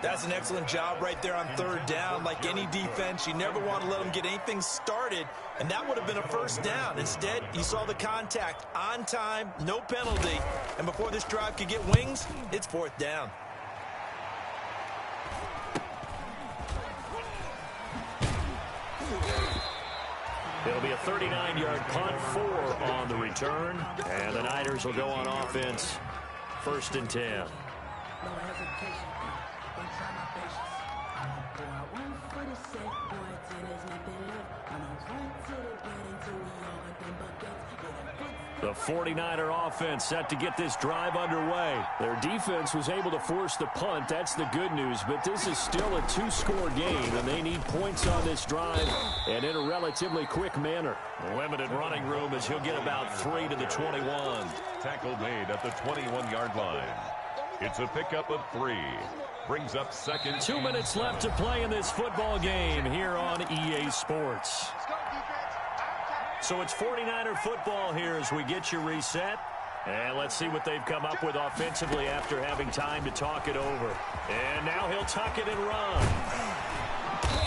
That's an excellent job right there on 3rd down. Like any defense, you never want to let them get anything started, and that would have been a 1st down. Instead, you saw the contact on time, no penalty, and before this drive could get wings, it's 4th down. It'll be a 39-yard punt, 4 on the return, and the Niners will go on offense. 1st and 10. The 49er offense set to get this drive underway. Their defense was able to force the punt. That's the good news. But this is still a two-score game, and they need points on this drive and in a relatively quick manner. Limited running room as he'll get about 3 to the 21. Tackle made at the 21-yard line. It's a pickup of 3. Brings up second. 2 minutes left to play in this football game here on EA Sports. So it's 49er football here as we get you reset. And let's see what they've come up with offensively after having time to talk it over. And now he'll tuck it and run.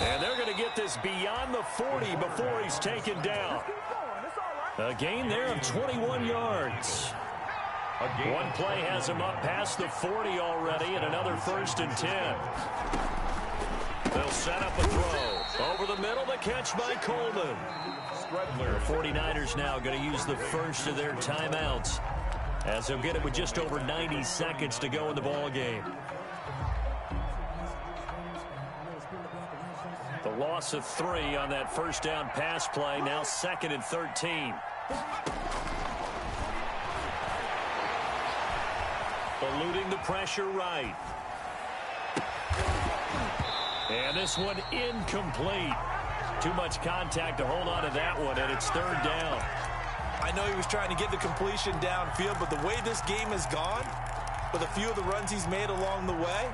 And they're going to get this beyond the 40 before he's taken down. A gain there of 21 yards. One play has him up past the 40 already, and another 1st and 10. They'll set up a throw. Over the middle, the catch by Coleman. The 49ers now going to use the first of their timeouts as they'll get it with just over 90 seconds to go in the ball game. The loss of 3 on that first down pass play, now 2nd and 13. Eluding the pressure right. And this one incomplete. Too much contact to hold on to that one, and it's 3rd down. I know he was trying to get the completion downfield, but the way this game has gone, with a few of the runs he's made along the way,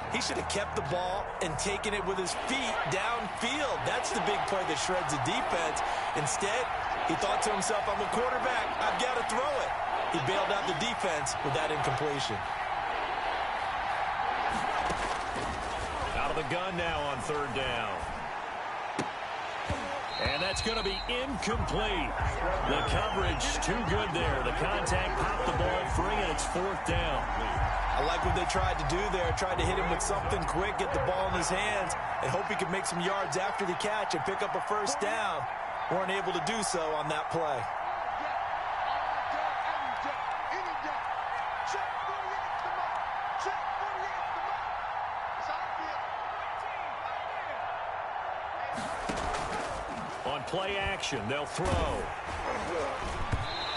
he should have kept the ball and taken it with his feet downfield. That's the big play that shreds the defense. Instead, he thought to himself, I'm a quarterback, I've got to throw it. He bailed out the defense with that incompletion. Out of the gun now on 3rd down. And that's going to be incomplete. The coverage too good there. The contact popped the ball free, and it's 4th down. I like what they tried to do there. Tried to hit him with something quick, get the ball in his hands, and hope he could make some yards after the catch and pick up a 1st down. Weren't able to do so on that play. Play action. They'll throw.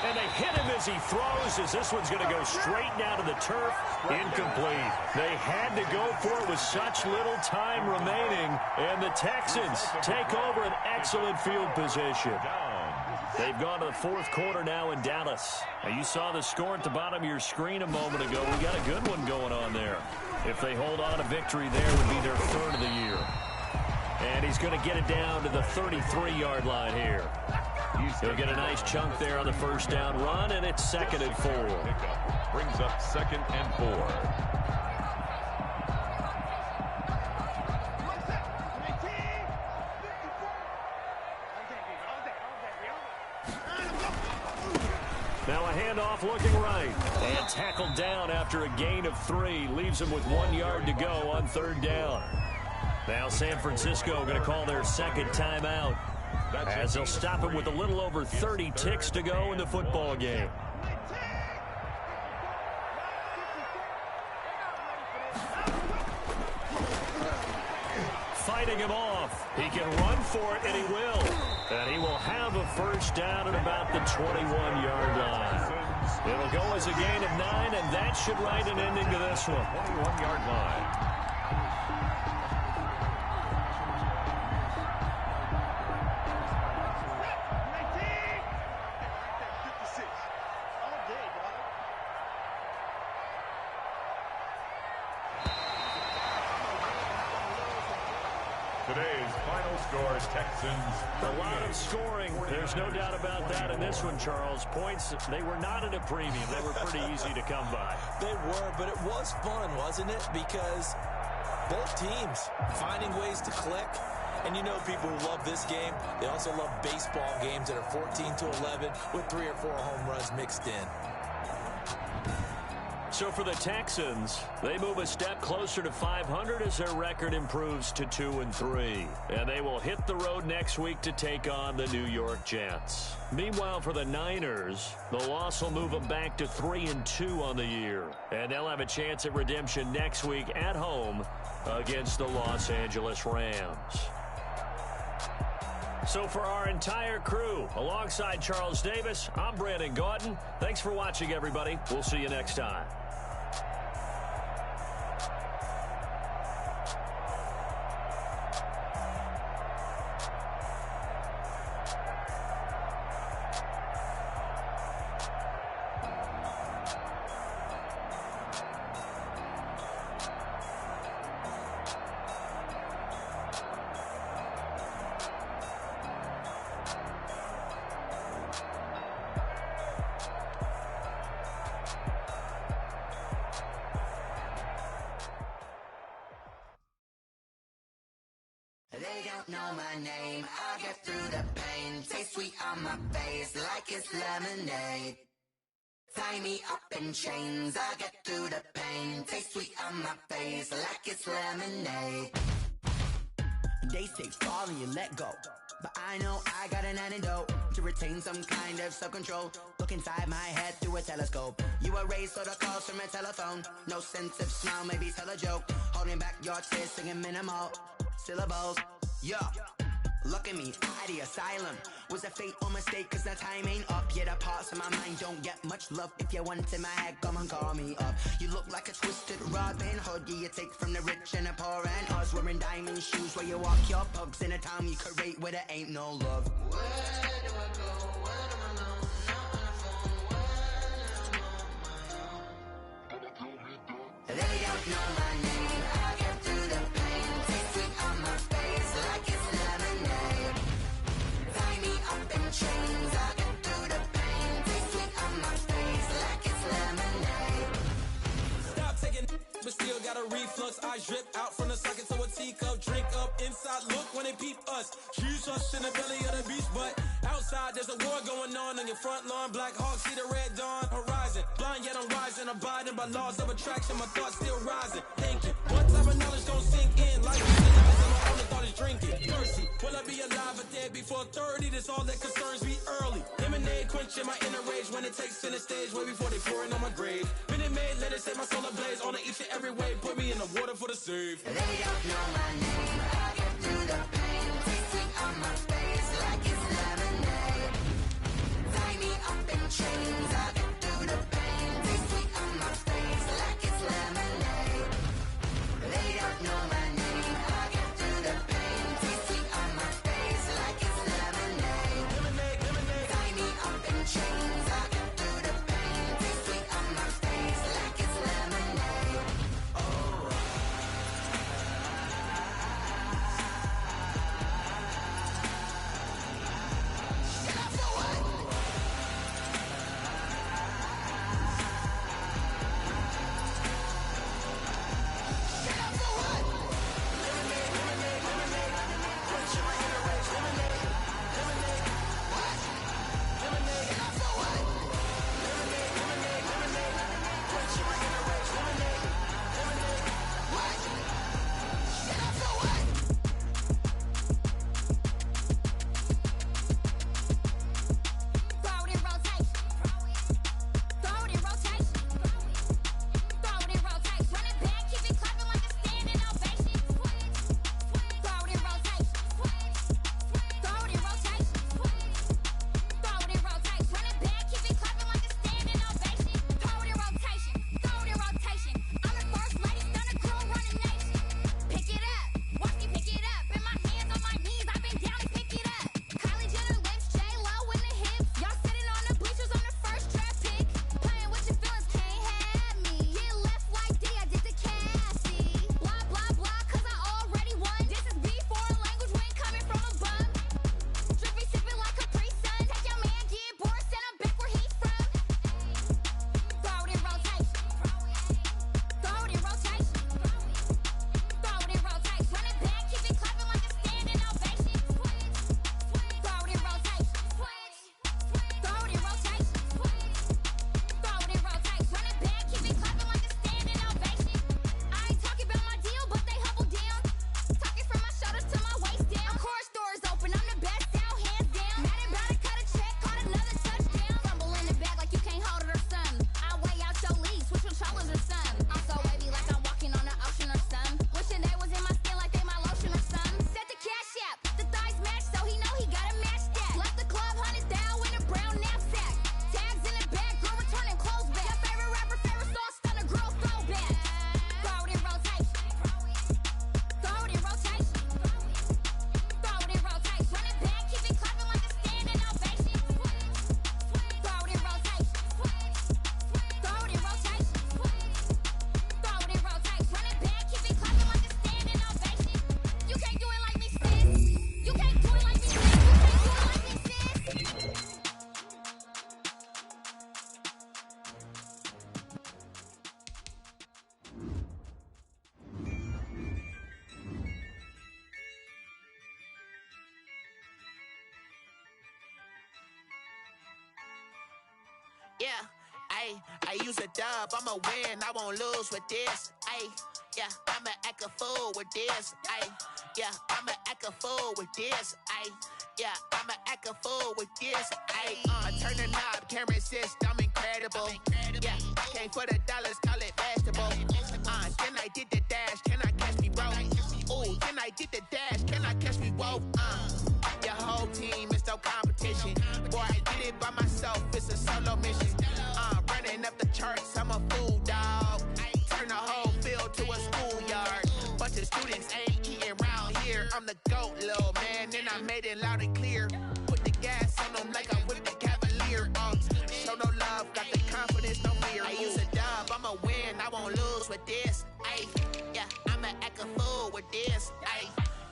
And they hit him as he throws, as this one's going to go straight down to the turf. Incomplete. They had to go for it with such little time remaining. And the Texans take over an excellent field position. They've gone to the 4th quarter now in Dallas. Now, you saw the score at the bottom of your screen a moment ago. We got a good one going on there. If they hold on, a victory there would be their 3rd of the year. And he's going to get it down to the 33-yard line here. He'll get a nice chunk there on the 1st down run, and it's 2nd and 4. Brings up 2nd and 4. Now a handoff looking right. And tackled down after a gain of 3. Leaves him with 1 yard to go on 3rd down. Now San Francisco going to call their 2nd timeout as they'll stop him with a little over 30 ticks to go in the football game. Fighting him off. He can run for it, and he will. And he will have a 1st down at about the 21-yard line. It'll go as a gain of 9, and that should write an ending to this one. 21-yard line. Today's final score, Texans. A lot of scoring. There's no doubt about that in this one, Charles. Points, they were not at a premium. They were pretty easy to come by. They were, but it was fun, wasn't it? Because both teams finding ways to click. And you know people who love this game, they also love baseball games that are 14-11 with 3 or 4 home runs mixed in. So for the Texans, they move a step closer to 500 as their record improves to 2-3. And they will hit the road next week to take on the New York Jets. Meanwhile, for the Niners, the loss will move them back to 3-2 on the year. And they'll have a chance at redemption next week at home against the Los Angeles Rams. So for our entire crew, alongside Charles Davis, I'm Brandon Gaudin. Thanks for watching, everybody. We'll see you next time. They don't know my name, I get through the pain. Taste sweet on my face like it's lemonade. Tie me up in chains, I get through the pain. Taste sweet on my face like it's lemonade. They say fall and you let go, but I know I got an antidote to retain some kind of self-control. Look inside my head through a telescope. You erase all the calls from a telephone. No sense of smile, maybe tell a joke. Holding back your tears, singing minimal syllables. Yeah, look at me, out of the asylum. Was a fate or mistake, cause the time ain't up. Yeah, the parts of my mind don't get much love. If you want in my head, come and call me up. You look like a twisted Robin Hood. Yeah, you take from the rich and the poor and us. Wearing diamond shoes where you walk your pugs in a town you create where there ain't no love. Where do I go? Where do I know? Not on the phone, when I'm on my own. They don't know my name, I get through the pain. Taste sweet on my face like it's lemonade. Tie me up in chains, I get through the pain. Taste sweet on my face like it's lemonade. Stop taking but still got a reflux. Eyes drip out from the socket to a teacup. Drink up inside, look when they peep us. Choose us in the belly of the beast, but outside there's a war going on your front lawn. Black Hawk see the red dawn horizon. Blind yet I'm rising, abiding by laws of attraction. My thoughts still rising. Thinking, what type of knowledge gon' sink in? Like my only thought is drinking. Mercy, will I be alive or dead before 30? That's all that concerns me early. Lemonade quenching my inner rage when it takes center stage way before they pouring on my grave. Minute Maid, let it set my soul ablaze on each and every way. Put me in the water for the save. They don't know my name, I get through the pain. Taste sweet on my face like it's lemonade. Tie me up in chains, I get through the pain. Taste sweet on my face like it's lemonade. They don't know my name, I get through the pain. Taste sweet on my face like it's lemonade. Tie me up in chains, I get through the pain. Taste sweet on my face like it's lemonade. Oh. Yeah, I use a dub, I'ma win, I won't lose with this. Yeah, I'ma act a fool with this. Yeah, I'ma act a fool with this. Yeah, I'ma act a fool with this. I turn the knob, can't resist, I'm incredible. Yeah, came for the dollars, call it vegetable. Then I did the dash, can I catch me, bro? Ooh, then I did the dash, can I catch me, whoa? Your whole team is no competition. Boy, I did it by myself, it's a solo mission. Running up the charts, I'm a fool, dog. Turn the whole field to a schoolyard. Bunch of students ain't eating round here. I'm the GOAT, little man, and I made it loud and clear. Put the gas on them like I'm with the Cavalier. Show no love, got the confidence, no fear. I use a dub, I'ma win, I won't lose with this. Yeah, I'ma act a fool with this.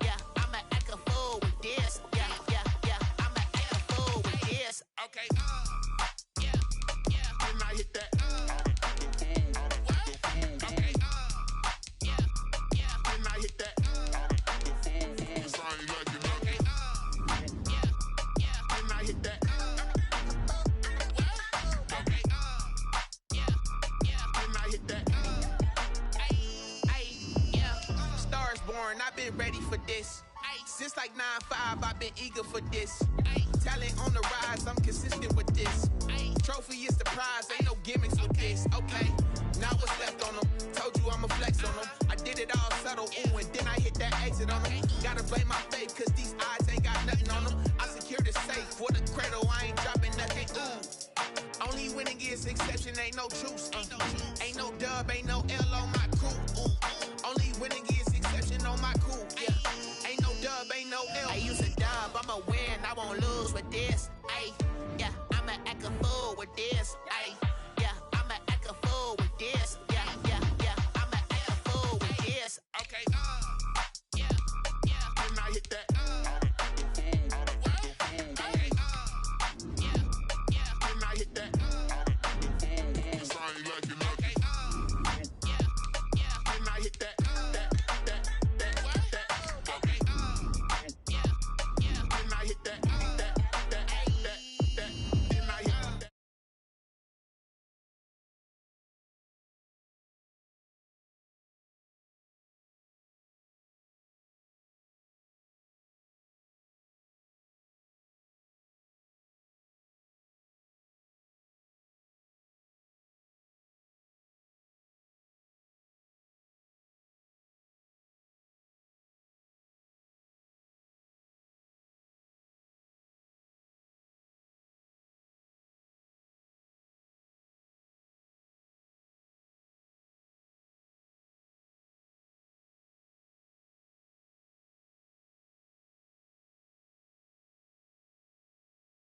Yeah, I'ma act a fool with this. Yeah, I'ma act a fool with this. Okay. Yeah. Can I hit that? Okay. Yeah. Can I hit that? Okay. Yeah. Can I hit that? Okay. Yeah. Can I hit that? Yeah. Stars born, I've been ready for this. Since like 9-5, I've been eager for this. Talent on the rise, I'm consistent with this. Trophy is the prize, ain't no gimmicks with this. Okay, now what's left on them? Told you I'ma flex on them. I did it all subtle, ooh, and then I hit that exit on them. Gotta blame my faith, cause these odds ain't got nothing on them. I secured the safe for the cradle, I ain't dropping nothing, ooh. Only winning is exception, ain't no truce. Ain't no dub, ain't no